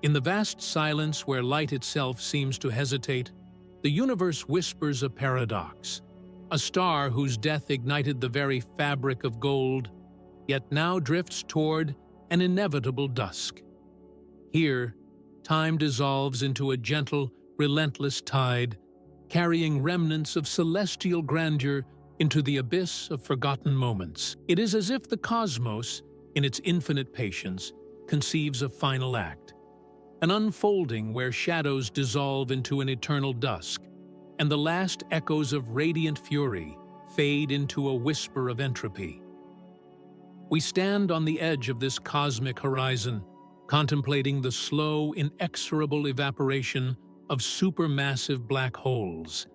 In the vast silence where light itself seems to hesitate, the universe whispers a paradox. A star whose death ignited the very fabric of gold, yet now drifts toward an inevitable dusk. Here, time dissolves into a gentle, relentless tide, carrying remnants of celestial grandeur into the abyss of forgotten moments. It is as if the cosmos, in its infinite patience, conceives a final act, an unfolding where shadows dissolve into an eternal dusk, and the last echoes of radiant fury fade into a whisper of entropy. We stand on the edge of this cosmic horizon, contemplating the slow, inexorable evaporation of supermassive black holes,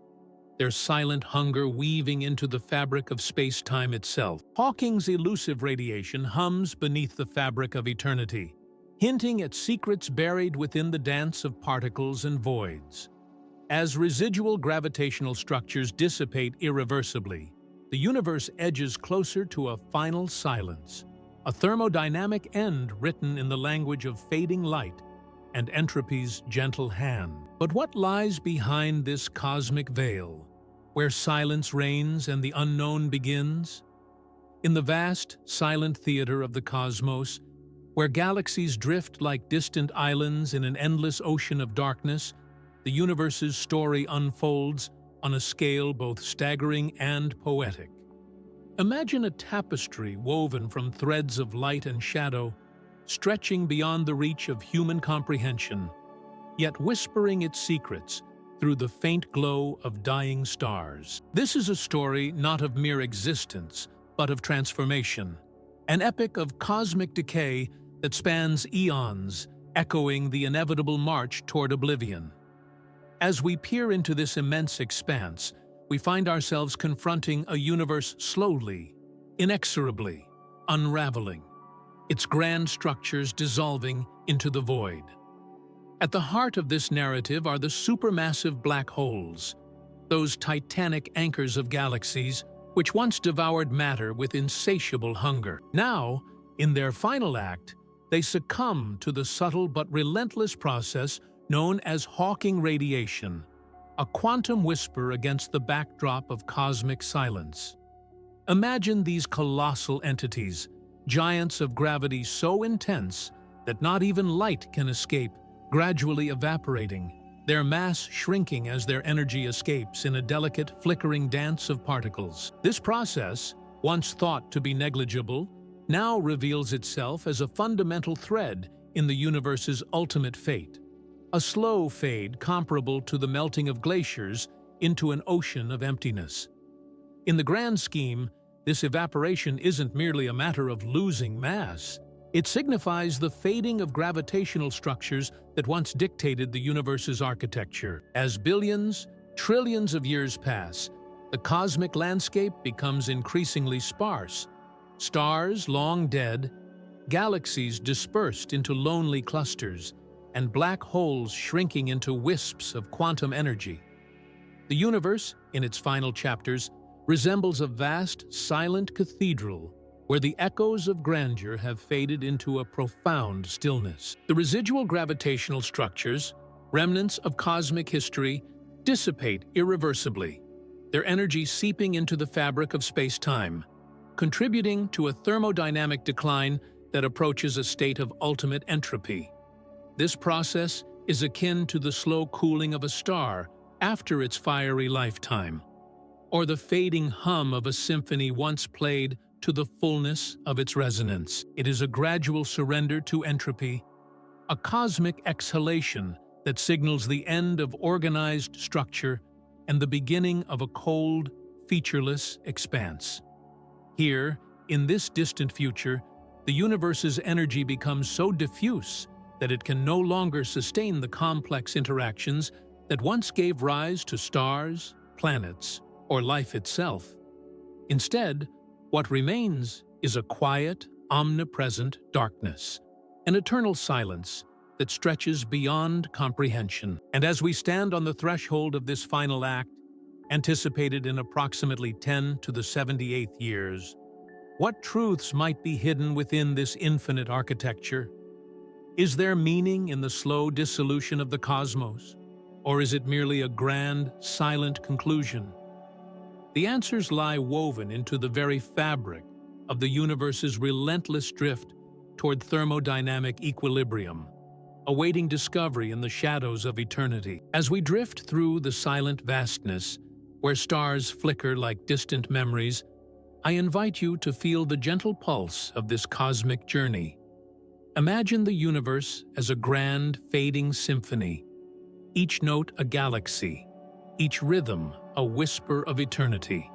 their silent hunger weaving into the fabric of space-time itself. Hawking's elusive radiation hums beneath the fabric of eternity, hinting at secrets buried within the dance of particles and voids. As residual gravitational structures dissipate irreversibly, the universe edges closer to a final silence, a thermodynamic end written in the language of fading light and entropy's gentle hand. But what lies behind this cosmic veil, where silence reigns and the unknown begins? In the vast, silent theater of the cosmos, where galaxies drift like distant islands in an endless ocean of darkness, the universe's story unfolds on a scale both staggering and poetic. Imagine a tapestry woven from threads of light and shadow, stretching beyond the reach of human comprehension, yet whispering its secrets through the faint glow of dying stars. This is a story not of mere existence, but of transformation, an epic of cosmic decay that spans eons, echoing the inevitable march toward oblivion. As we peer into this immense expanse, we find ourselves confronting a universe slowly, inexorably, unraveling, its grand structures dissolving into the void. At the heart of this narrative are the supermassive black holes, those titanic anchors of galaxies which once devoured matter with insatiable hunger. Now, in their final act, they succumb to the subtle but relentless process known as Hawking radiation, a quantum whisper against the backdrop of cosmic silence. Imagine these colossal entities, giants of gravity so intense that not even light can escape, gradually evaporating, their mass shrinking as their energy escapes in a delicate, flickering dance of particles. This process, once thought to be negligible, now reveals itself as a fundamental thread in the universe's ultimate fate. A slow fade comparable to the melting of glaciers into an ocean of emptiness. In the grand scheme, this evaporation isn't merely a matter of losing mass. It signifies the fading of gravitational structures that once dictated the universe's architecture. As billions, trillions of years pass, the cosmic landscape becomes increasingly sparse. Stars long dead, galaxies dispersed into lonely clusters, and black holes shrinking into wisps of quantum energy. The universe, in its final chapters, resembles a vast, silent cathedral where the echoes of grandeur have faded into a profound stillness. The residual gravitational structures, remnants of cosmic history, dissipate irreversibly, their energy seeping into the fabric of space-time, contributing to a thermodynamic decline that approaches a state of ultimate entropy. This process is akin to the slow cooling of a star after its fiery lifetime, or the fading hum of a symphony once played to the fullness of its resonance. It is a gradual surrender to entropy, a cosmic exhalation that signals the end of organized structure and the beginning of a cold, featureless expanse. Here, in this distant future, the universe's energy becomes so diffuse that it can no longer sustain the complex interactions that once gave rise to stars, planets, or life itself. Instead, what remains is a quiet, omnipresent darkness, an eternal silence that stretches beyond comprehension. And as we stand on the threshold of this final act, anticipated in approximately 10 to the 78th years, what truths might be hidden within this infinite architecture? Is there meaning in the slow dissolution of the cosmos? Or is it merely a grand, silent conclusion? The answers lie woven into the very fabric of the universe's relentless drift toward thermodynamic equilibrium, awaiting discovery in the shadows of eternity. As we drift through the silent vastness, where stars flicker like distant memories, I invite you to feel the gentle pulse of this cosmic journey. Imagine the universe as a grand, fading symphony, each note a galaxy, each rhythm a whisper of eternity.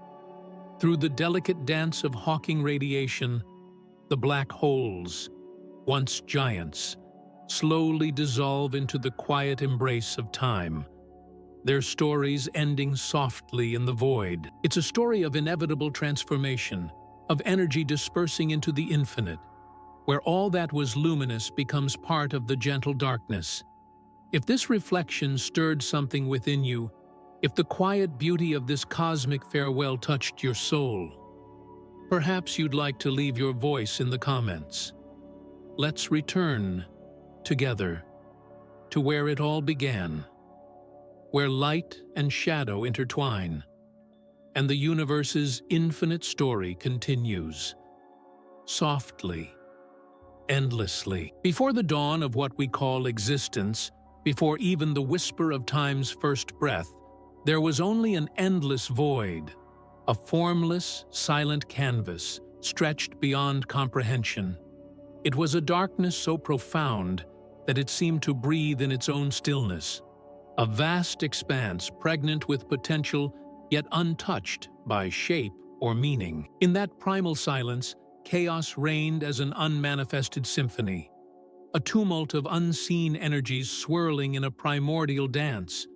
Through the delicate dance of Hawking radiation, the black holes, once giants, slowly dissolve into the quiet embrace of time, their stories ending softly in the void. It's a story of inevitable transformation, of energy dispersing into the infinite, where all that was luminous becomes part of the gentle darkness. If this reflection stirred something within you, if the quiet beauty of this cosmic farewell touched your soul, perhaps you'd like to leave your voice in the comments. Let's return, together, to where it all began, where light and shadow intertwine, and the universe's infinite story continues, softly, endlessly. Before the dawn of what we call existence, before even the whisper of time's first breath, there was only an endless void, a formless, silent canvas stretched beyond comprehension. It was a darkness so profound that it seemed to breathe in its own stillness, a vast expanse pregnant with potential yet untouched by shape or meaning. In that primal silence, chaos reigned as an unmanifested symphony, a tumult of unseen energies swirling in a primordial dance,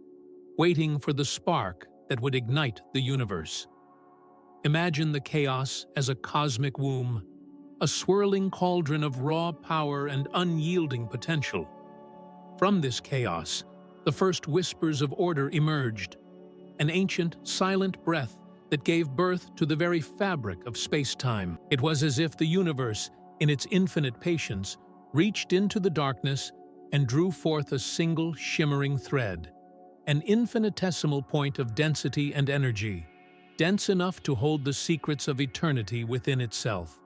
waiting for the spark that would ignite the universe. Imagine the chaos as a cosmic womb, a swirling cauldron of raw power and unyielding potential. From this chaos, the first whispers of order emerged, an ancient, silent breath that gave birth to the very fabric of space-time. It was as if the universe, in its infinite patience, reached into the darkness and drew forth a single shimmering thread, an infinitesimal point of density and energy, dense enough to hold the secrets of eternity within itself.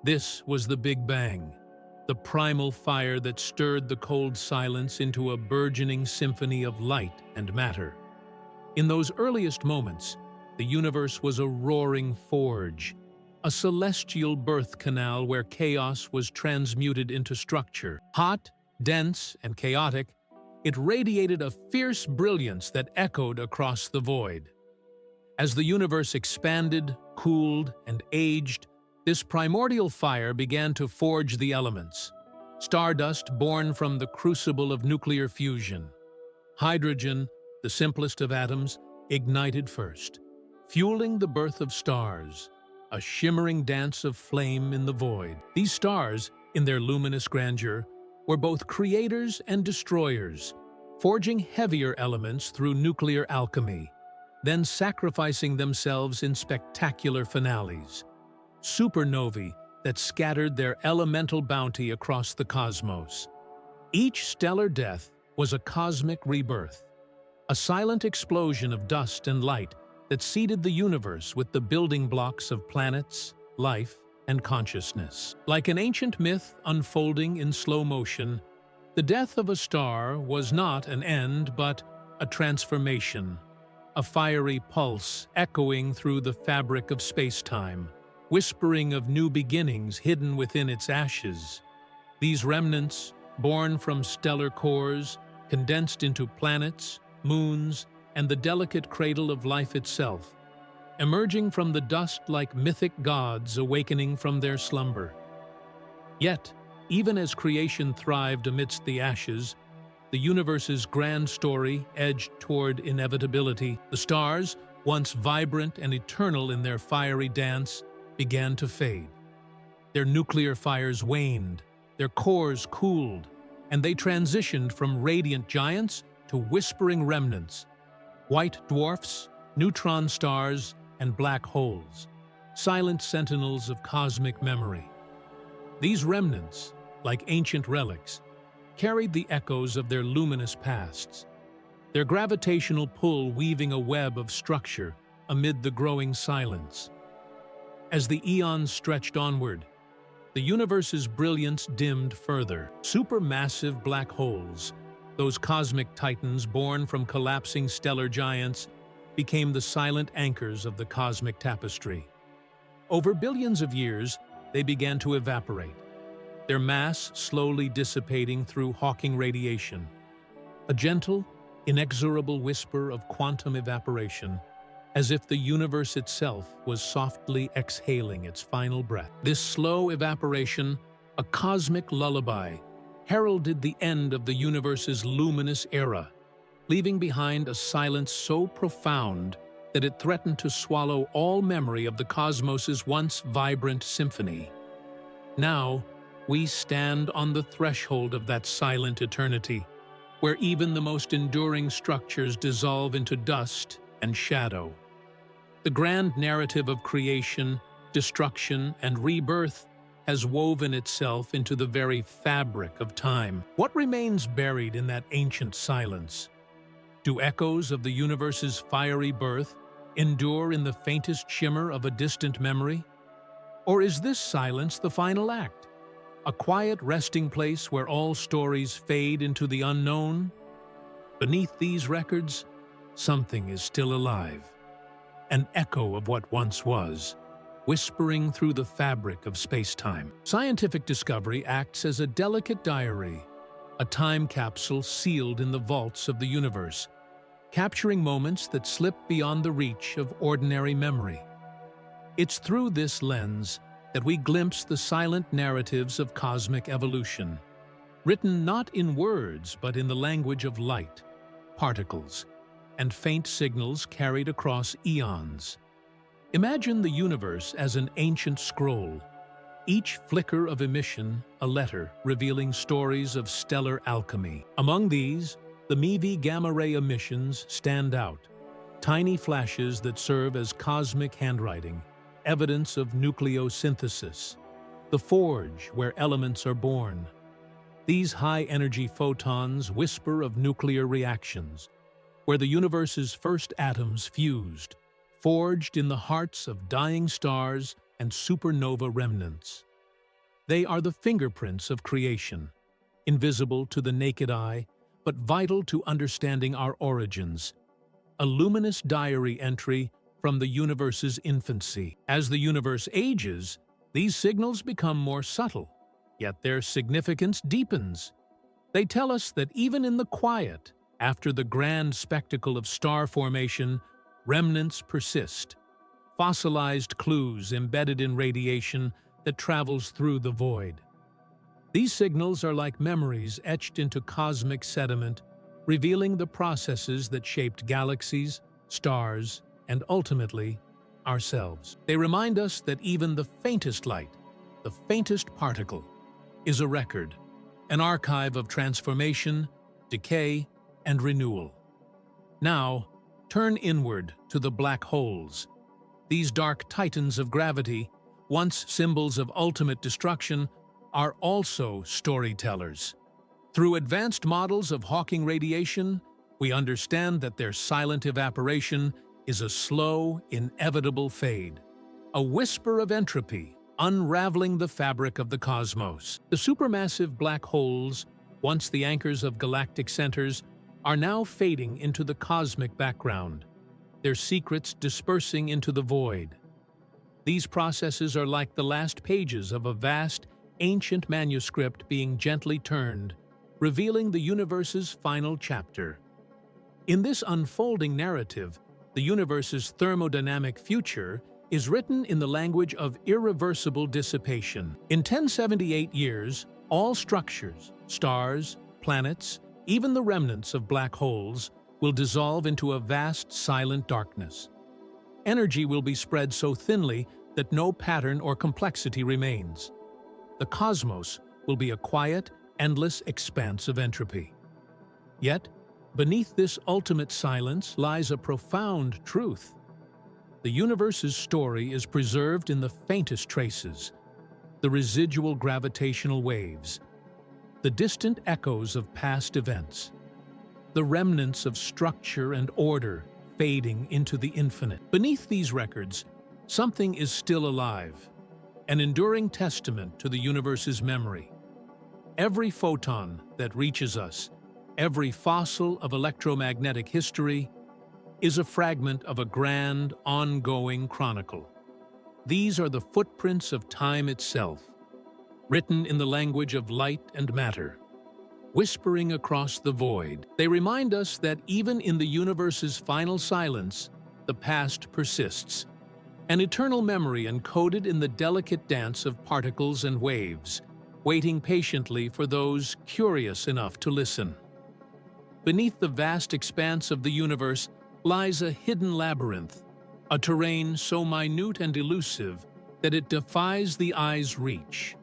This was the Big Bang, the primal fire that stirred the cold silence into a burgeoning symphony of light and matter. In those earliest moments, the universe was a roaring forge, a celestial birth canal where chaos was transmuted into structure. Hot, dense, and chaotic, it radiated a fierce brilliance that echoed across the void. As the universe expanded, cooled, and aged, this primordial fire began to forge the elements. Stardust born from the crucible of nuclear fusion. Hydrogen, the simplest of atoms, ignited first, fueling the birth of stars, a shimmering dance of flame in the void. These stars, in their luminous grandeur, were both creators and destroyers, forging heavier elements through nuclear alchemy, then sacrificing themselves in spectacular finales. Supernovae that scattered their elemental bounty across the cosmos. Each stellar death was a cosmic rebirth, a silent explosion of dust and light that seeded the universe with the building blocks of planets, life, and consciousness. Like an ancient myth unfolding in slow motion, the death of a star was not an end but a transformation, a fiery pulse echoing through the fabric of space-time, whispering of new beginnings hidden within its ashes. These remnants, born from stellar cores, condensed into planets, moons, and the delicate cradle of life itself, emerging from the dust like mythic gods awakening from their slumber. Yet, even as creation thrived amidst the ashes, the universe's grand story edged toward inevitability. The stars, once vibrant and eternal in their fiery dance, began to fade. Their nuclear fires waned, their cores cooled, and they transitioned from radiant giants to whispering remnants, white dwarfs, neutron stars, and black holes, silent sentinels of cosmic memory. These remnants, like ancient relics, carried the echoes of their luminous pasts, their gravitational pull weaving a web of structure amid the growing silence. As the eons stretched onward, the universe's brilliance dimmed further. Supermassive black holes, those cosmic titans born from collapsing stellar giants, became the silent anchors of the cosmic tapestry. Over billions of years, they began to evaporate, their mass slowly dissipating through Hawking radiation. A gentle, inexorable whisper of quantum evaporation, as if the universe itself was softly exhaling its final breath. This slow evaporation, a cosmic lullaby, heralded the end of the universe's luminous era, leaving behind a silence so profound that it threatened to swallow all memory of the cosmos's once vibrant symphony. Now, we stand on the threshold of that silent eternity, where even the most enduring structures dissolve into dust and shadow. The grand narrative of creation, destruction, and rebirth has woven itself into the very fabric of time. What remains buried in that ancient silence? Do echoes of the universe's fiery birth endure in the faintest shimmer of a distant memory? Or is this silence the final act, a quiet resting place where all stories fade into the unknown? Beneath these records, something is still alive. An echo of what once was, whispering through the fabric of space-time. Scientific discovery acts as a delicate diary, a time capsule sealed in the vaults of the universe, capturing moments that slip beyond the reach of ordinary memory. It's through this lens that we glimpse the silent narratives of cosmic evolution, written not in words but in the language of light, particles, and faint signals carried across eons. Imagine the universe as an ancient scroll, each flicker of emission a letter revealing stories of stellar alchemy. Among these, the MeV gamma-ray emissions stand out, tiny flashes that serve as cosmic handwriting, evidence of nucleosynthesis, the forge where elements are born. These high-energy photons whisper of nuclear reactions, where the universe's first atoms fused, forged in the hearts of dying stars and supernova remnants. They are the fingerprints of creation, invisible to the naked eye, but vital to understanding our origins. A luminous diary entry from the universe's infancy. As the universe ages, these signals become more subtle, yet their significance deepens. They tell us that even in the quiet, after the grand spectacle of star formation, remnants persist, fossilized clues embedded in radiation that travels through the void. These signals are like memories etched into cosmic sediment, revealing the processes that shaped galaxies, stars, and ultimately, ourselves. They remind us that even the faintest light, the faintest particle, is a record, an archive of transformation, decay, and renewal. Now, turn inward to the black holes. These dark titans of gravity, once symbols of ultimate destruction, are also storytellers. Through advanced models of Hawking radiation, we understand that their silent evaporation is a slow, inevitable fade, a whisper of entropy, unraveling the fabric of the cosmos. The supermassive black holes, once the anchors of galactic centers, are now fading into the cosmic background, their secrets dispersing into the void. These processes are like the last pages of a vast, ancient manuscript being gently turned, revealing the universe's final chapter. In this unfolding narrative, the universe's thermodynamic future is written in the language of irreversible dissipation. In 1078 years, all structures, stars, planets, even the remnants of black holes, will dissolve into a vast, silent darkness. Energy will be spread so thinly that no pattern or complexity remains. The cosmos will be a quiet, endless expanse of entropy. Yet, beneath this ultimate silence lies a profound truth. The universe's story is preserved in the faintest traces, the residual gravitational waves. the distant echoes of past events, the remnants of structure and order fading into the infinite. Beneath these records, something is still alive, an enduring testament to the universe's memory. Every photon that reaches us, every fossil of electromagnetic history, is a fragment of a grand, ongoing chronicle. These are the footprints of time itself, written in the language of light and matter, whispering across the void. They remind us that even in the universe's final silence, the past persists, an eternal memory encoded in the delicate dance of particles and waves, waiting patiently for those curious enough to listen. Beneath the vast expanse of the universe lies a hidden labyrinth, a terrain so minute and elusive that it defies the eye's reach,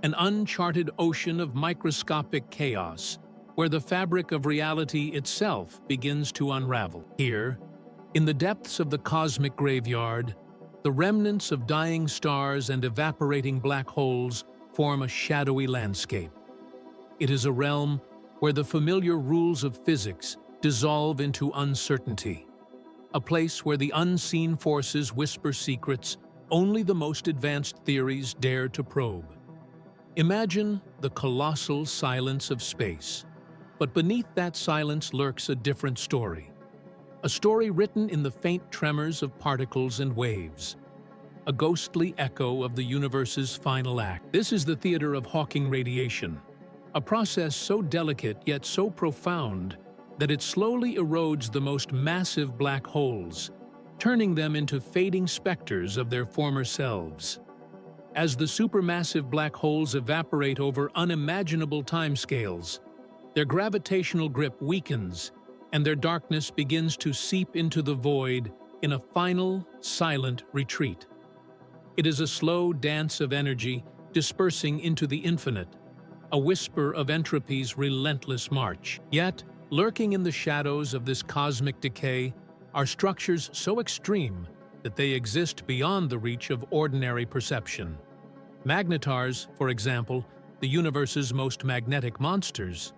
an uncharted ocean of microscopic chaos where the fabric of reality itself begins to unravel. Here, in the depths of the cosmic graveyard, the remnants of dying stars and evaporating black holes form a shadowy landscape. It is a realm where the familiar rules of physics dissolve into uncertainty, a place where the unseen forces whisper secrets only the most advanced theories dare to probe. Imagine the colossal silence of space, but beneath that silence lurks a different story. A story written in the faint tremors of particles and waves, a ghostly echo of the universe's final act. This is the theater of Hawking radiation, a process so delicate yet so profound that it slowly erodes the most massive black holes, turning them into fading specters of their former selves. As the supermassive black holes evaporate over unimaginable timescales, their gravitational grip weakens, and their darkness begins to seep into the void in a final, silent retreat. It is a slow dance of energy dispersing into the infinite, a whisper of entropy's relentless march. Yet, lurking in the shadows of this cosmic decay are structures so extreme that they exist beyond the reach of ordinary perception. Magnetars, for example, the universe's most magnetic monsters.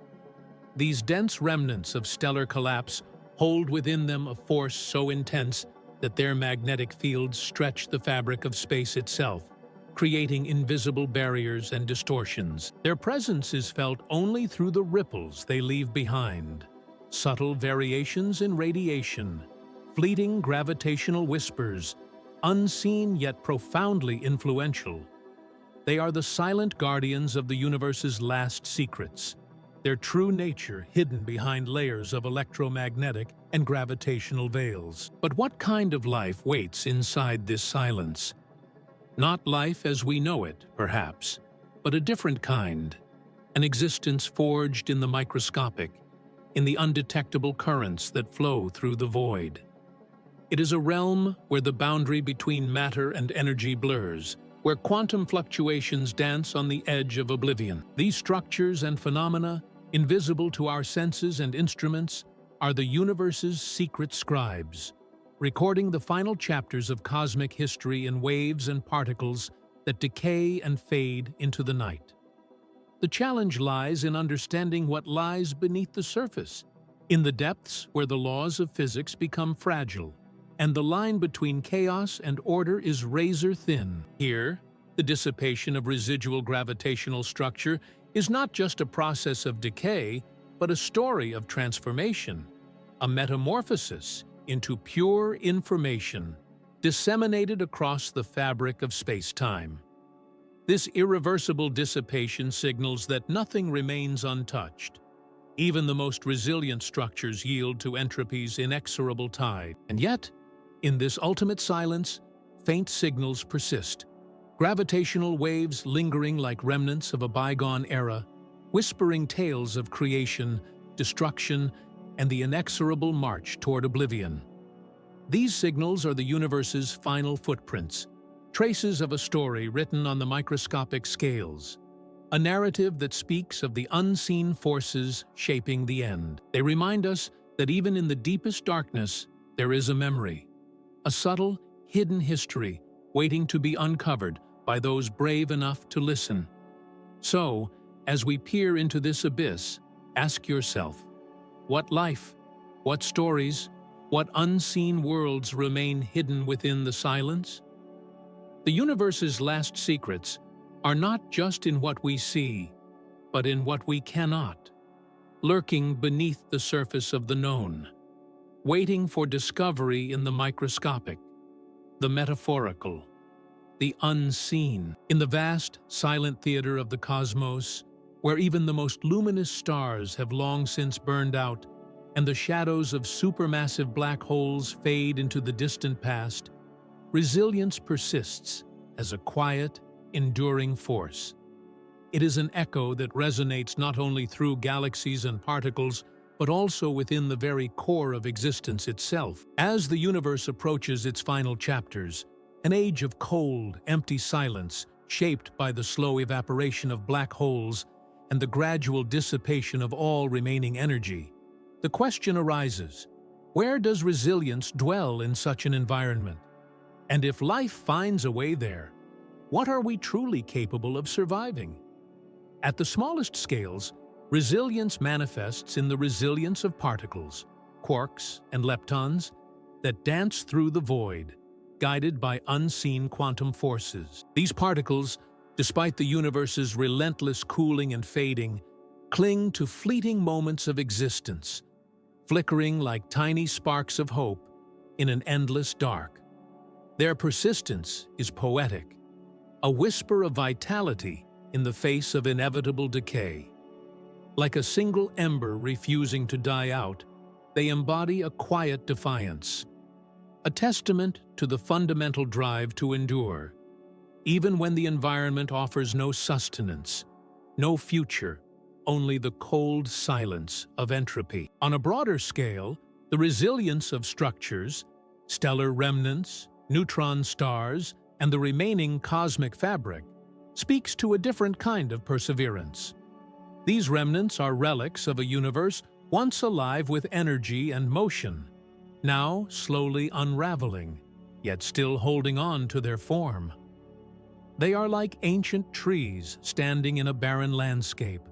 These dense remnants of stellar collapse hold within them a force so intense that their magnetic fields stretch the fabric of space itself, creating invisible barriers and distortions. Their presence is felt only through the ripples they leave behind, subtle variations in radiation, fleeting gravitational whispers, unseen yet profoundly influential. They are the silent guardians of the universe's last secrets, their true nature hidden behind layers of electromagnetic and gravitational veils. But what kind of life waits inside this silence? Not life as we know it, perhaps, but a different kind, an existence forged in the microscopic, in the undetectable currents that flow through the void. It is a realm where the boundary between matter and energy blurs, where quantum fluctuations dance on the edge of oblivion. These structures and phenomena, invisible to our senses and instruments, are the universe's secret scribes, recording the final chapters of cosmic history in waves and particles that decay and fade into the night. The challenge lies in understanding what lies beneath the surface, in the depths where the laws of physics become fragile, and the line between chaos and order is razor-thin. Here, the dissipation of residual gravitational structure is not just a process of decay, but a story of transformation, a metamorphosis into pure information disseminated across the fabric of space-time. This irreversible dissipation signals that nothing remains untouched. Even the most resilient structures yield to entropy's inexorable tide. And yet, in this ultimate silence, faint signals persist. Gravitational waves lingering like remnants of a bygone era, whispering tales of creation, destruction, and the inexorable march toward oblivion. These signals are the universe's final footprints, traces of a story written on the microscopic scales, a narrative that speaks of the unseen forces shaping the end. They remind us that even in the deepest darkness, there is a memory, a subtle, hidden history waiting to be uncovered by those brave enough to listen. So, As we peer into this abyss, ask yourself, what life, what stories, what unseen worlds remain hidden within the silence? The universe's last secrets are not just in what we see, but in what we cannot, lurking beneath the surface of the known, waiting for discovery in the microscopic, the metaphorical, the unseen. In the vast, silent theater of the cosmos, where even the most luminous stars have long since burned out and the shadows of supermassive black holes fade into the distant past, resilience persists as a quiet, enduring force. It is an echo that resonates not only through galaxies and particles, but also within the very core of existence itself. As the universe approaches its final chapters, an age of cold, empty silence, shaped by the slow evaporation of black holes and the gradual dissipation of all remaining energy, the question arises, where does resilience dwell in such an environment? And if life finds a way there, what are we truly capable of surviving? At the smallest scales, resilience manifests in the resilience of particles, quarks and leptons, that dance through the void, guided by unseen quantum forces. These particles, despite the universe's relentless cooling and fading, cling to fleeting moments of existence, flickering like tiny sparks of hope in an endless dark. Their persistence is poetic, a whisper of vitality in the face of inevitable decay. Like a single ember refusing to die out, they embody a quiet defiance, a testament to the fundamental drive to endure, even when the environment offers no sustenance, no future, only the cold silence of entropy. On a broader scale, the resilience of structures, stellar remnants, neutron stars, and the remaining cosmic fabric speaks to a different kind of perseverance. These remnants are relics of a universe once alive with energy and motion, now slowly unraveling, yet still holding on to their form. They are like ancient trees standing in a barren landscape,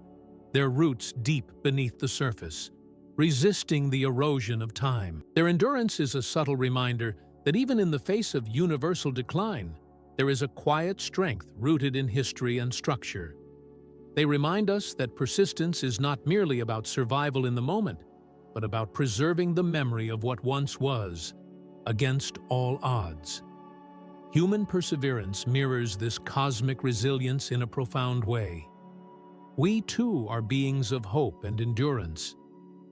their roots deep beneath the surface, resisting the erosion of time. Their endurance is a subtle reminder that even in the face of universal decline, there is a quiet strength rooted in history and structure. They remind us that persistence is not merely about survival in the moment, but about preserving the memory of what once was, against all odds. Human perseverance mirrors this cosmic resilience in a profound way. We too are beings of hope and endurance,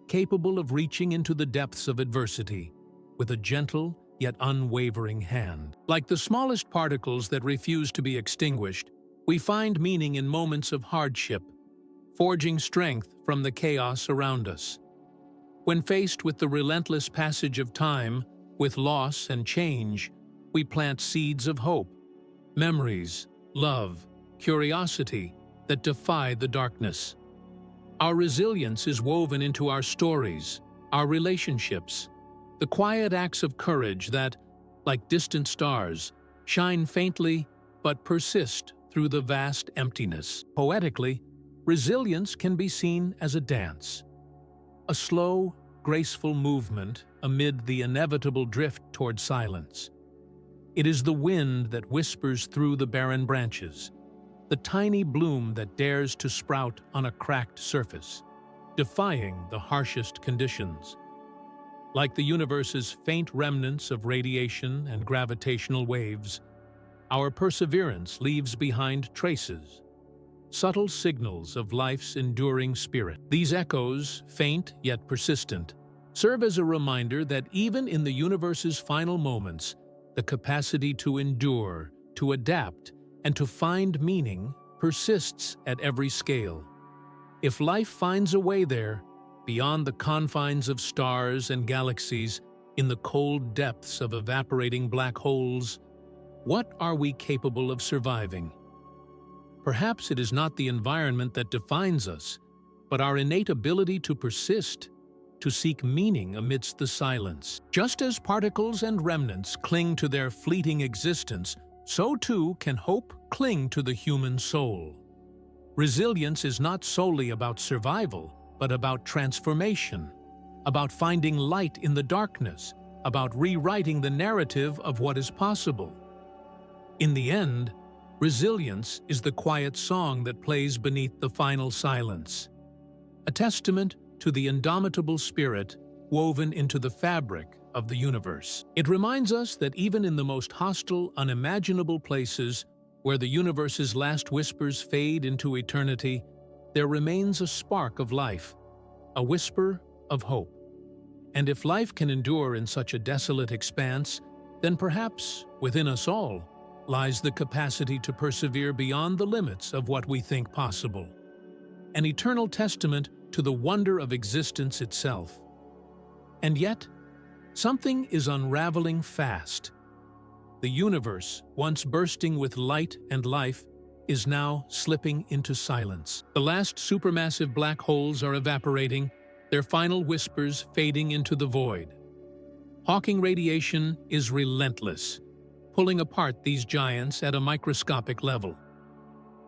capable of reaching into the depths of adversity with a gentle yet unwavering hand. Like the smallest particles that refuse to be extinguished, we find meaning in moments of hardship, forging strength from the chaos around us. When faced with the relentless passage of time, with loss and change, we plant seeds of hope, memories, love, curiosity that defy the darkness. Our resilience is woven into our stories, our relationships, the quiet acts of courage that, like distant stars, shine faintly but persist through the vast emptiness. Poetically, resilience can be seen as a dance, a slow, graceful movement amid the inevitable drift toward silence. It is the wind that whispers through the barren branches, the tiny bloom that dares to sprout on a cracked surface, defying the harshest conditions. Like the universe's faint remnants of radiation and gravitational waves, our perseverance leaves behind traces, subtle signals of life's enduring spirit. These echoes, faint yet persistent, serve as a reminder that even in the universe's final moments, the capacity to endure, to adapt, and to find meaning persists at every scale. If life finds a way there, beyond the confines of stars and galaxies, in the cold depths of evaporating black holes, what are we capable of surviving? Perhaps it is not the environment that defines us, but our innate ability to persist, to seek meaning amidst the silence. Just as particles and remnants cling to their fleeting existence, so too can hope cling to the human soul. Resilience is not solely about survival, but about transformation, about finding light in the darkness, about rewriting the narrative of what is possible. In the end, resilience is the quiet song that plays beneath the final silence, a testament to the indomitable spirit woven into the fabric of the universe. It reminds us that even in the most hostile, unimaginable places, where the universe's last whispers fade into eternity, there remains a spark of life, a whisper of hope. And if life can endure in such a desolate expanse, then perhaps, within us all, lies the capacity to persevere beyond the limits of what we think possible. An eternal testament to the wonder of existence itself. And yet, something is unraveling fast. The universe, once bursting with light and life, is now slipping into silence. The last supermassive black holes are evaporating, their final whispers fading into the void. Hawking radiation is relentless, pulling apart these giants at a microscopic level.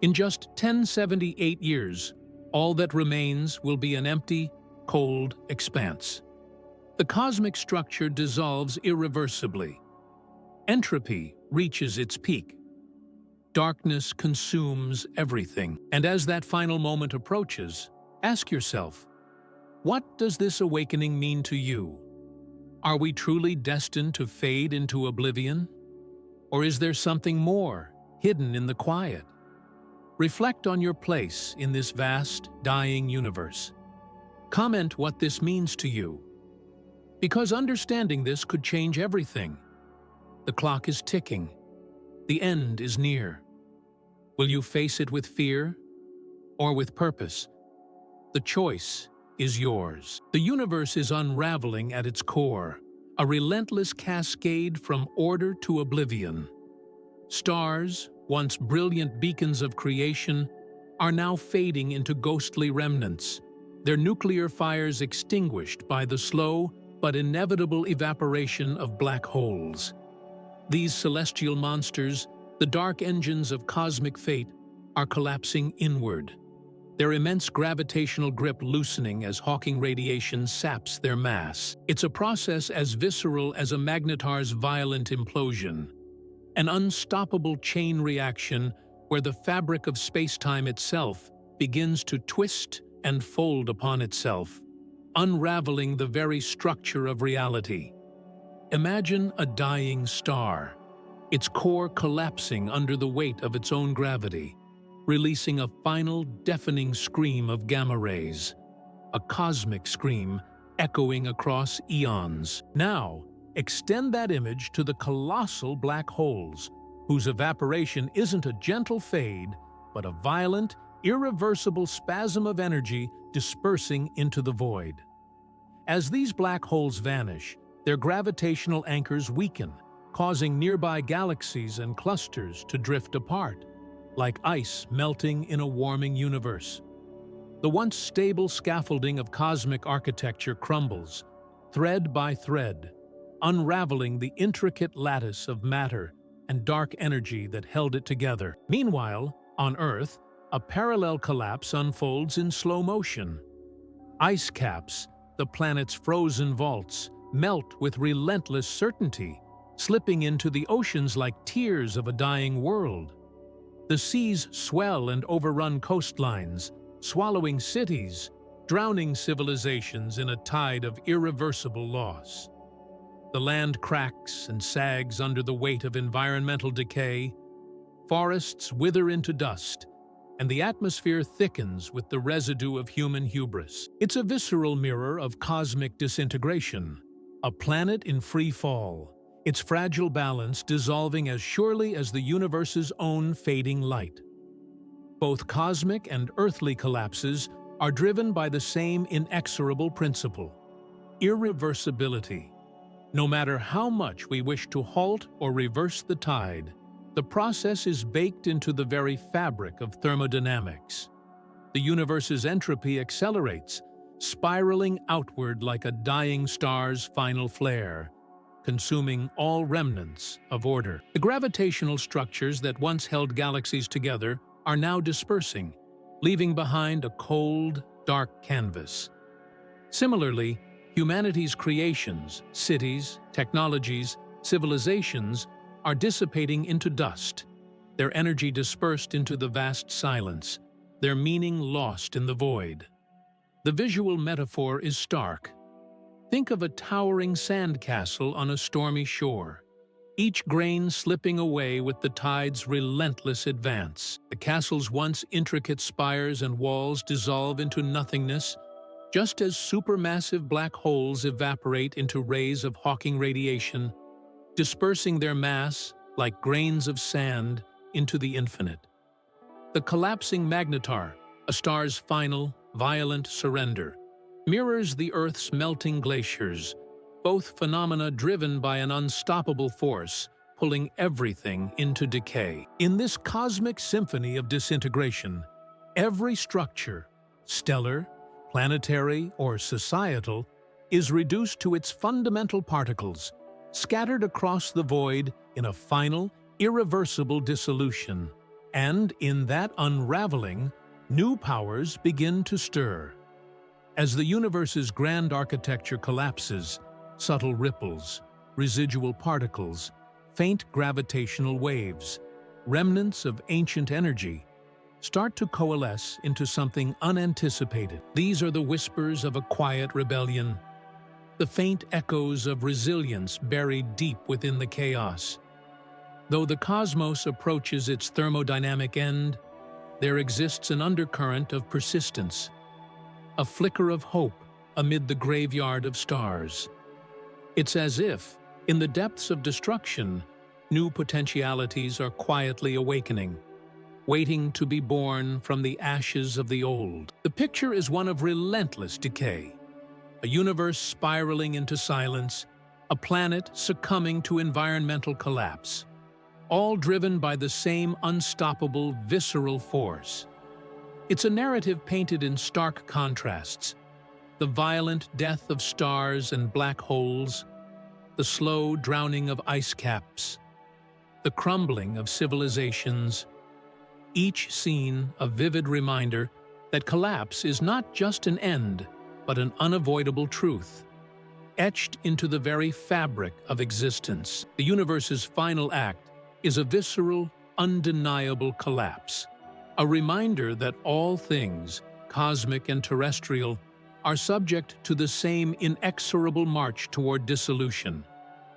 In just 1078 years, all that remains will be an empty, cold expanse. The cosmic structure dissolves irreversibly. Entropy reaches its peak. Darkness consumes everything. And as that final moment approaches, ask yourself, what does this awakening mean to you? Are we truly destined to fade into oblivion? Or is there something more, hidden in the quiet? Reflect on your place in this vast, dying universe. Comment what this means to you. Because understanding this could change everything. The clock is ticking. The end is near. Will you face it with fear or with purpose? The choice is yours. The universe is unraveling at its core, a relentless cascade from order to oblivion. Stars, once brilliant beacons of creation, are now fading into ghostly remnants, their nuclear fires extinguished by the slow but inevitable evaporation of black holes. These celestial monsters, the dark engines of cosmic fate, are collapsing inward, their immense gravitational grip loosening as Hawking radiation saps their mass. It's a process as visceral as a magnetar's violent implosion, an unstoppable chain reaction where the fabric of space-time itself begins to twist and fold upon itself, unraveling the very structure of reality. Imagine a dying star, its core collapsing under the weight of its own gravity, releasing a final deafening scream of gamma rays, a cosmic scream echoing across eons. Now, extend that image to the colossal black holes, whose evaporation isn't a gentle fade, but a violent, irreversible spasm of energy dispersing into the void. As these black holes vanish, their gravitational anchors weaken, causing nearby galaxies and clusters to drift apart, like ice melting in a warming universe. The once stable scaffolding of cosmic architecture crumbles, thread by thread, unraveling the intricate lattice of matter and dark energy that held it together. Meanwhile, on Earth, a parallel collapse unfolds in slow motion. Ice caps, the planet's frozen vaults, melt with relentless certainty, slipping into the oceans like tears of a dying world. The seas swell and overrun coastlines, swallowing cities, drowning civilizations in a tide of irreversible loss. The land cracks and sags under the weight of environmental decay, forests wither into dust, and the atmosphere thickens with the residue of human hubris. It's a visceral mirror of cosmic disintegration, a planet in free fall, its fragile balance dissolving as surely as the universe's own fading light. Both cosmic and earthly collapses are driven by the same inexorable principle: irreversibility. No matter how much we wish to halt or reverse the tide, the process is baked into the very fabric of thermodynamics. The universe's entropy accelerates, spiraling outward like a dying star's final flare, consuming all remnants of order. The gravitational structures that once held galaxies together are now dispersing, leaving behind a cold, dark canvas. Similarly, humanity's creations, cities, technologies, civilizations are dissipating into dust, their energy dispersed into the vast silence, their meaning lost in the void. The visual metaphor is stark. Think of a towering sandcastle on a stormy shore, each grain slipping away with the tide's relentless advance. The castle's once intricate spires and walls dissolve into nothingness, just as supermassive black holes evaporate into rays of Hawking radiation, dispersing their mass like grains of sand into the infinite. The collapsing magnetar, a star's final, violent surrender, mirrors the Earth's melting glaciers, both phenomena driven by an unstoppable force, pulling everything into decay. In this cosmic symphony of disintegration, every structure, stellar, planetary, or societal, is reduced to its fundamental particles, scattered across the void in a final, irreversible dissolution. And in that unraveling, new powers begin to stir. As the universe's grand architecture collapses, subtle ripples, residual particles, faint gravitational waves, remnants of ancient energy, start to coalesce into something unanticipated. These are the whispers of a quiet rebellion, the faint echoes of resilience buried deep within the chaos. Though the cosmos approaches its thermodynamic end, there exists an undercurrent of persistence, a flicker of hope amid the graveyard of stars. It's as if, in the depths of destruction, new potentialities are quietly awakening, waiting to be born from the ashes of the old. The picture is one of relentless decay, a universe spiraling into silence, a planet succumbing to environmental collapse, all driven by the same unstoppable, visceral force. It's a narrative painted in stark contrasts: the violent death of stars and black holes, the slow drowning of ice caps, the crumbling of civilizations, each scene a vivid reminder that collapse is not just an end, but an unavoidable truth, etched into the very fabric of existence. The universe's final act is a visceral, undeniable collapse, a reminder that all things, cosmic and terrestrial, are subject to the same inexorable march toward dissolution,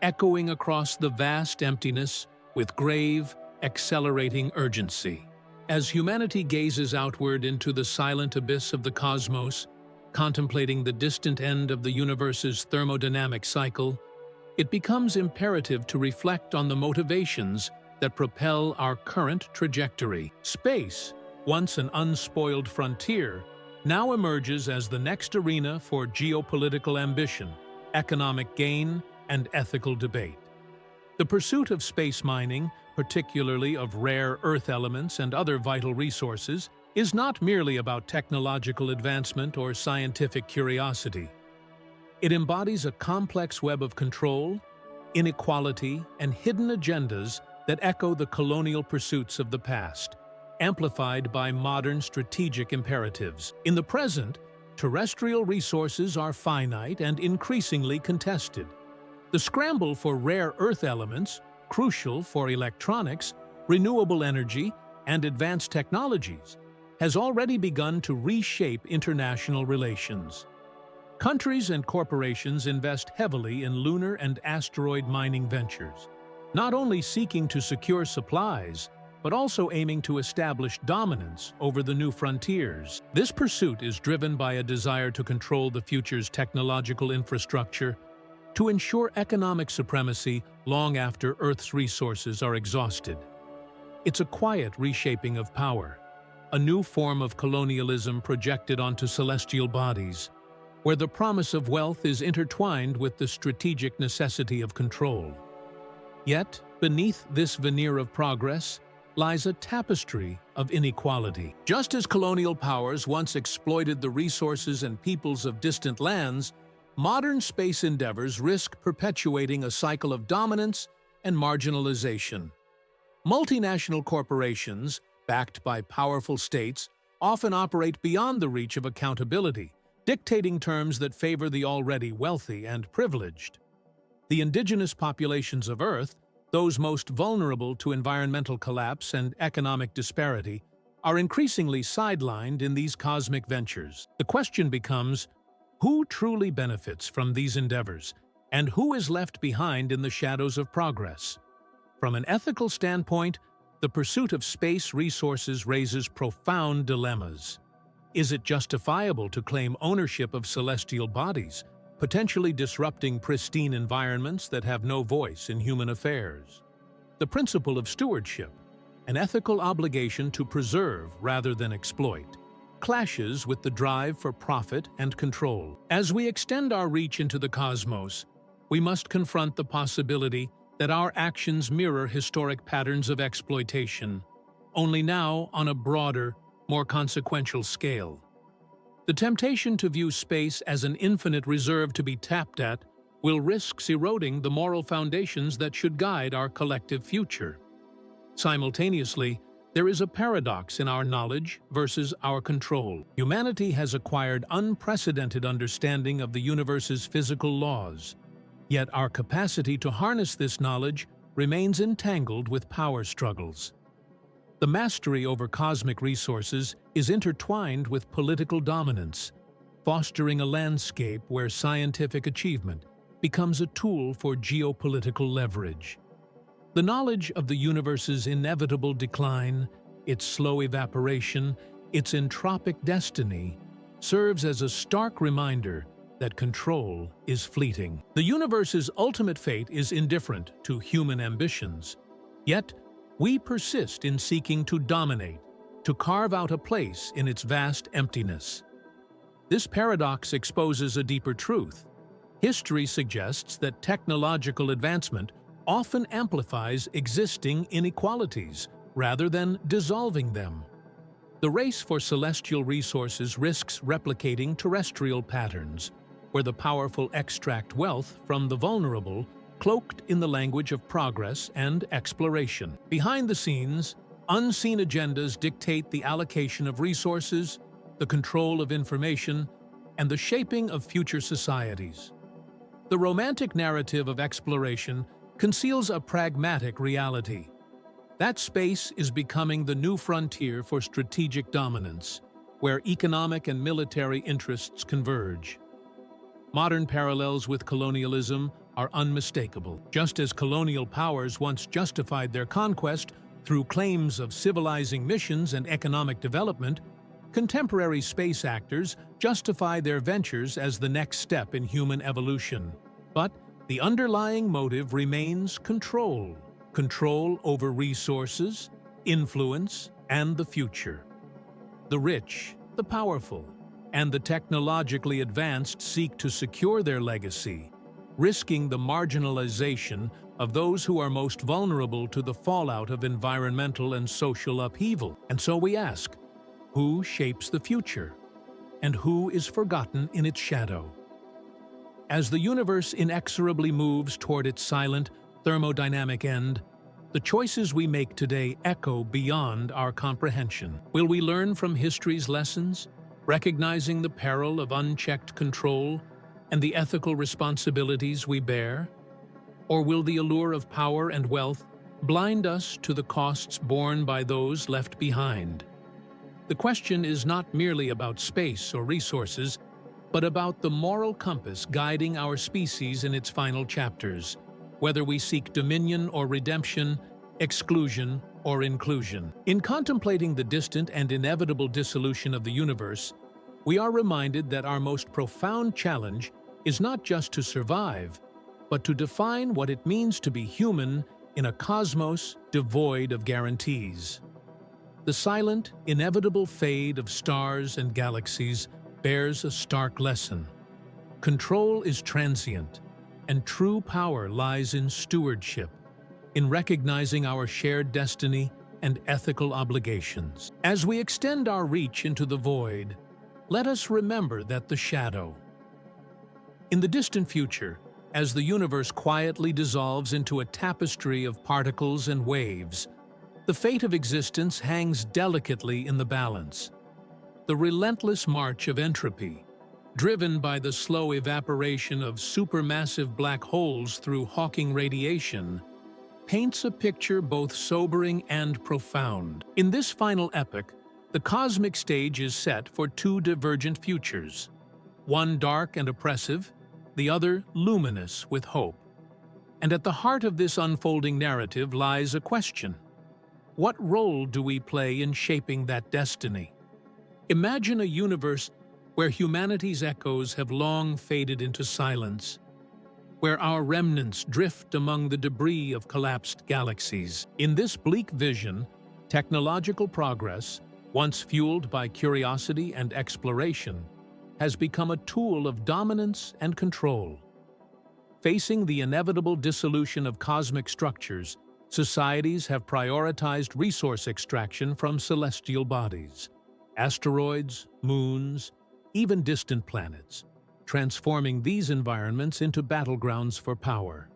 echoing across the vast emptiness with grave, accelerating urgency. As humanity gazes outward into the silent abyss of the cosmos, contemplating the distant end of the universe's thermodynamic cycle, it becomes imperative to reflect on the motivations that propel our current trajectory. Space, once an unspoiled frontier, now emerges as the next arena for geopolitical ambition, economic gain, and ethical debate. The pursuit of space mining, particularly of rare earth elements and other vital resources, is not merely about technological advancement or scientific curiosity. It embodies a complex web of control, inequality, and hidden agendas that echo the colonial pursuits of the past, amplified by modern strategic imperatives. In the present, terrestrial resources are finite and increasingly contested. The scramble for rare earth elements, crucial for electronics, renewable energy, and advanced technologies, has already begun to reshape international relations. Countries and corporations invest heavily in lunar and asteroid mining ventures, not only seeking to secure supplies, but also aiming to establish dominance over the new frontiers. This pursuit is driven by a desire to control the future's technological infrastructure, to ensure economic supremacy long after Earth's resources are exhausted. It's a quiet reshaping of power, a new form of colonialism projected onto celestial bodies, where the promise of wealth is intertwined with the strategic necessity of control. Yet, beneath this veneer of progress lies a tapestry of inequality. Just as colonial powers once exploited the resources and peoples of distant lands, modern space endeavors risk perpetuating a cycle of dominance and marginalization. Multinational corporations, backed by powerful states, often operate beyond the reach of accountability, dictating terms that favor the already wealthy and privileged. The indigenous populations of Earth, those most vulnerable to environmental collapse and economic disparity, are increasingly sidelined in these cosmic ventures. The question becomes, who truly benefits from these endeavors, and who is left behind in the shadows of progress? From an ethical standpoint, the pursuit of space resources raises profound dilemmas. Is it justifiable to claim ownership of celestial bodies, potentially disrupting pristine environments that have no voice in human affairs? The principle of stewardship, an ethical obligation to preserve rather than exploit, clashes with the drive for profit and control. As we extend our reach into the cosmos, we must confront the possibility that our actions mirror historic patterns of exploitation, only now on a broader, more consequential scale. The temptation to view space as an infinite reserve to be tapped at will risk eroding the moral foundations that should guide our collective future. Simultaneously, there is a paradox in our knowledge versus our control. Humanity has acquired unprecedented understanding of the universe's physical laws, yet our capacity to harness this knowledge remains entangled with power struggles. The mastery over cosmic resources is intertwined with political dominance, fostering a landscape where scientific achievement becomes a tool for geopolitical leverage. The knowledge of the universe's inevitable decline, its slow evaporation, its entropic destiny, serves as a stark reminder that control is fleeting. The universe's ultimate fate is indifferent to human ambitions, yet we persist in seeking to dominate, to carve out a place in its vast emptiness. This paradox exposes a deeper truth. History suggests that technological advancement often amplifies existing inequalities rather than dissolving them. The race for celestial resources risks replicating terrestrial patterns, where the powerful extract wealth from the vulnerable, cloaked in the language of progress and exploration. Behind the scenes, unseen agendas dictate the allocation of resources, the control of information, and the shaping of future societies. The romantic narrative of exploration conceals a pragmatic reality. That space is becoming the new frontier for strategic dominance, where economic and military interests converge. Modern parallels with colonialism are unmistakable. Just as colonial powers once justified their conquest through claims of civilizing missions and economic development, contemporary space actors justify their ventures as the next step in human evolution. But the underlying motive remains control. Control over resources, influence, and the future. The rich, the powerful, and the technologically advanced seek to secure their legacy, risking the marginalization of those who are most vulnerable to the fallout of environmental and social upheaval. And so we ask, who shapes the future? And who is forgotten in its shadow? As the universe inexorably moves toward its silent, thermodynamic end, the choices we make today echo beyond our comprehension. Will we learn from history's lessons, recognizing the peril of unchecked control and the ethical responsibilities we bear? Or will the allure of power and wealth blind us to the costs borne by those left behind? The question is not merely about space or resources, but about the moral compass guiding our species in its final chapters, whether we seek dominion or redemption, exclusion or inclusion. In contemplating the distant and inevitable dissolution of the universe, we are reminded that our most profound challenge is not just to survive, but to define what it means to be human in a cosmos devoid of guarantees. The silent, inevitable fade of stars and galaxies bears a stark lesson. Control is transient, and true power lies in stewardship, in recognizing our shared destiny and ethical obligations. As we extend our reach into the void, let us remember that the shadow. In the distant future, as the universe quietly dissolves into a tapestry of particles and waves, the fate of existence hangs delicately in the balance. The relentless march of entropy, driven by the slow evaporation of supermassive black holes through Hawking radiation, paints a picture both sobering and profound. In this final epoch, the cosmic stage is set for two divergent futures, one dark and oppressive, the other luminous with hope. And at the heart of this unfolding narrative lies a question. What role do we play in shaping that destiny? Imagine a universe where humanity's echoes have long faded into silence, where our remnants drift among the debris of collapsed galaxies. In this bleak vision, technological progress, once fueled by curiosity and exploration, has become a tool of dominance and control. Facing the inevitable dissolution of cosmic structures, societies have prioritized resource extraction from celestial bodies, asteroids, moons, even distant planets, transforming these environments into battlegrounds for power.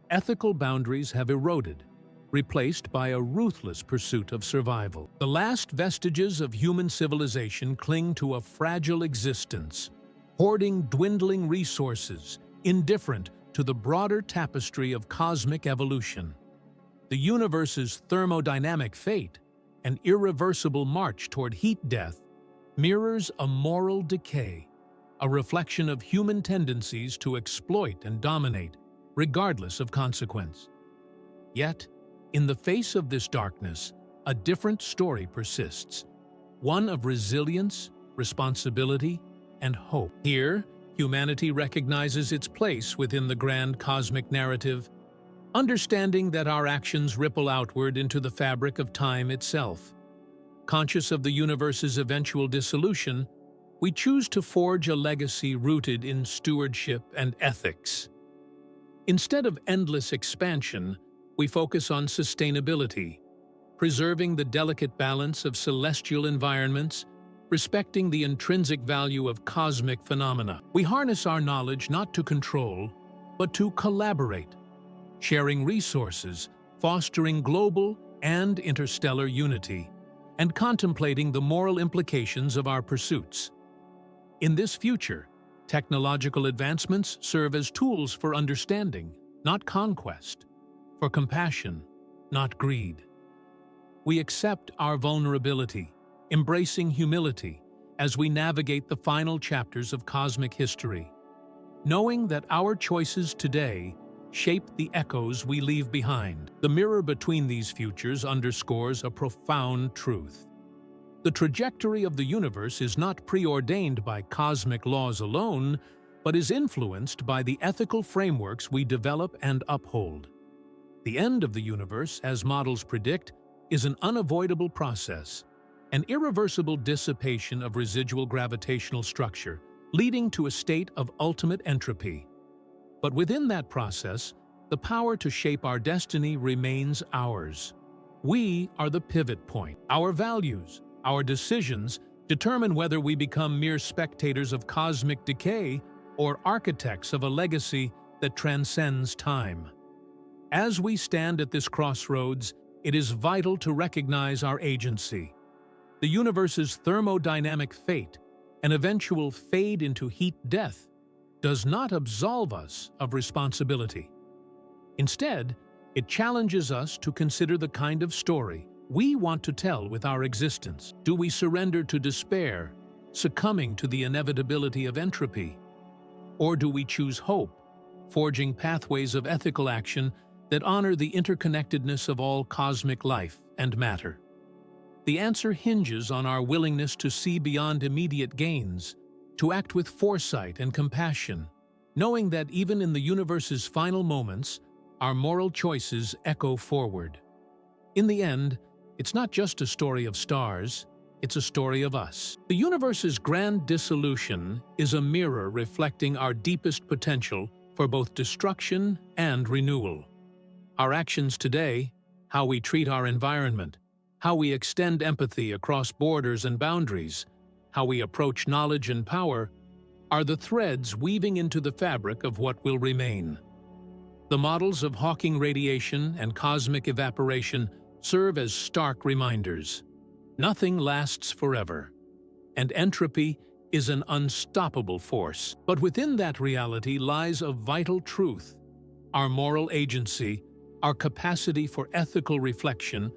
Ethical boundaries have eroded, replaced by a ruthless pursuit of survival. The last vestiges of human civilization cling to a fragile existence, hoarding dwindling resources, indifferent to the broader tapestry of cosmic evolution. The universe's thermodynamic fate, an irreversible march toward heat death, mirrors a moral decay, a reflection of human tendencies to exploit and dominate, regardless of consequence. Yet, in the face of this darkness, a different story persists, one of resilience, responsibility, and hope. Here, humanity recognizes its place within the grand cosmic narrative, understanding that our actions ripple outward into the fabric of time itself. Conscious of the universe's eventual dissolution, we choose to forge a legacy rooted in stewardship and ethics. Instead of endless expansion, we focus on sustainability, preserving the delicate balance of celestial environments, respecting the intrinsic value of cosmic phenomena. We harness our knowledge not to control, but to collaborate, sharing resources, fostering global and interstellar unity, and contemplating the moral implications of our pursuits. In this future, technological advancements serve as tools for understanding, not conquest, for compassion, not greed. We accept our vulnerability, embracing humility as we navigate the final chapters of cosmic history, knowing that our choices today shape the echoes we leave behind. The mirror between these futures underscores a profound truth. The trajectory of the universe is not preordained by cosmic laws alone, but is influenced by the ethical frameworks we develop and uphold. The end of the universe, as models predict, is an unavoidable process, an irreversible dissipation of residual gravitational structure, leading to a state of ultimate entropy. But within that process, the power to shape our destiny remains ours. We are the pivot point. Our values, our decisions, determine whether we become mere spectators of cosmic decay or architects of a legacy that transcends time. As we stand at this crossroads, it is vital to recognize our agency. The universe's thermodynamic fate, an eventual fade into heat death, does not absolve us of responsibility. Instead, it challenges us to consider the kind of story we want to tell with our existence. Do we surrender to despair, succumbing to the inevitability of entropy? Or do we choose hope, forging pathways of ethical action that honor the interconnectedness of all cosmic life and matter? The answer hinges on our willingness to see beyond immediate gains, to act with foresight and compassion, knowing that even in the universe's final moments, our moral choices echo forward. In the end, it's not just a story of stars, it's a story of us. The universe's grand dissolution is a mirror reflecting our deepest potential for both destruction and renewal. Our actions today, how we treat our environment, how we extend empathy across borders and boundaries, how we approach knowledge and power, are the threads weaving into the fabric of what will remain. The models of Hawking radiation and cosmic evaporation serve as stark reminders. Nothing lasts forever. and entropy is an unstoppable force. But within that reality lies a vital truth. Our moral agency, our capacity for ethical reflection,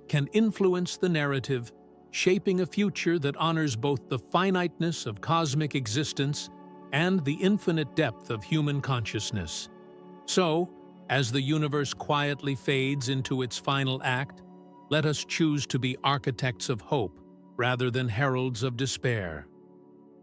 can influence the narrative, shaping a future that honors both the finiteness of cosmic existence and the infinite depth of human consciousness. So, as the universe quietly fades into its final act, let us choose to be architects of hope rather than heralds of despair.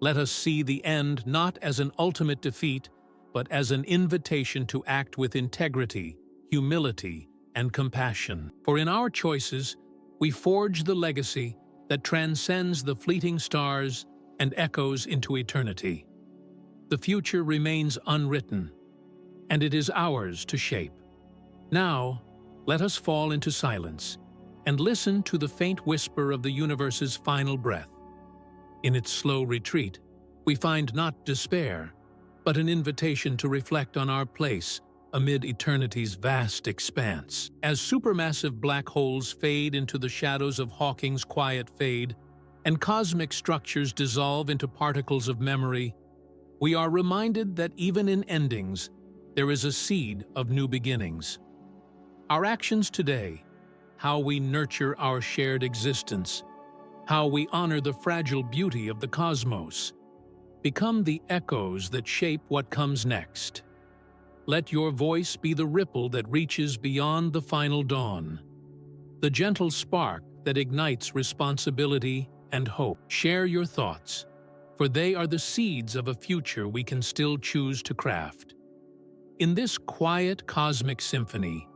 Let us see the end not as an ultimate defeat, but as an invitation to act with integrity, humility, and compassion. For in our choices, we forge the legacy that transcends the fleeting stars and echoes into eternity. The future remains unwritten, and it is ours to shape. Now, let us fall into silence and listen to the faint whisper of the universe's final breath. In its slow retreat, we find not despair, but an invitation to reflect on our place amid eternity's vast expanse. As supermassive black holes fade into the shadows of Hawking's quiet fade, and cosmic structures dissolve into particles of memory, we are reminded that even in endings, there is a seed of new beginnings. Our actions today, how we nurture our shared existence, how we honor the fragile beauty of the cosmos, become the echoes that shape what comes next. Let your voice be the ripple that reaches beyond the final dawn, the gentle spark that ignites responsibility and hope. Share your thoughts, for they are the seeds of a future we can still choose to craft. In this quiet cosmic symphony,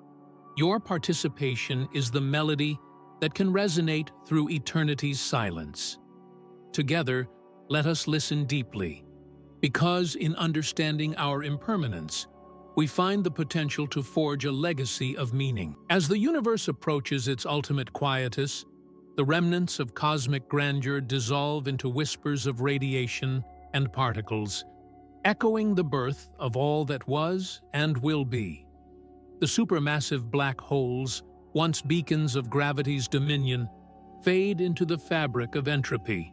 your participation is the melody that can resonate through eternity's silence. Together, let us listen deeply, because in understanding our impermanence, we find the potential to forge a legacy of meaning. As the universe approaches its ultimate quietus, the remnants of cosmic grandeur dissolve into whispers of radiation and particles, echoing the birth of all that was and will be. The supermassive black holes, once beacons of gravity's dominion, fade into the fabric of entropy,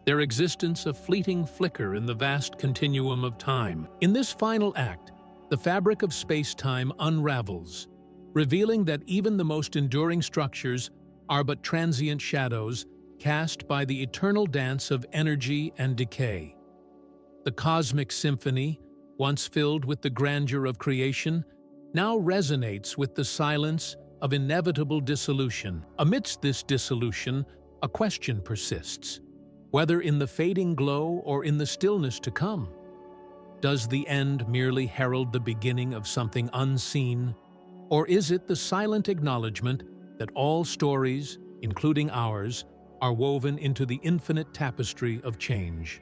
their existence a fleeting flicker in the vast continuum of time. In this final act, the fabric of space-time unravels, revealing that even the most enduring structures are but transient shadows cast by the eternal dance of energy and decay. The cosmic symphony, once filled with the grandeur of creation, now resonates with the silence of inevitable dissolution. Amidst this dissolution, a question persists, whether in the fading glow or in the stillness to come. Does the end merely herald the beginning of something unseen, or is it the silent acknowledgement that all stories, including ours, are woven into the infinite tapestry of change?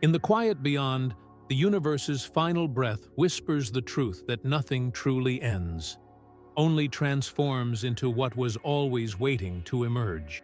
In the quiet beyond, the universe's final breath whispers the truth that nothing truly ends, only transforms into what was always waiting to emerge.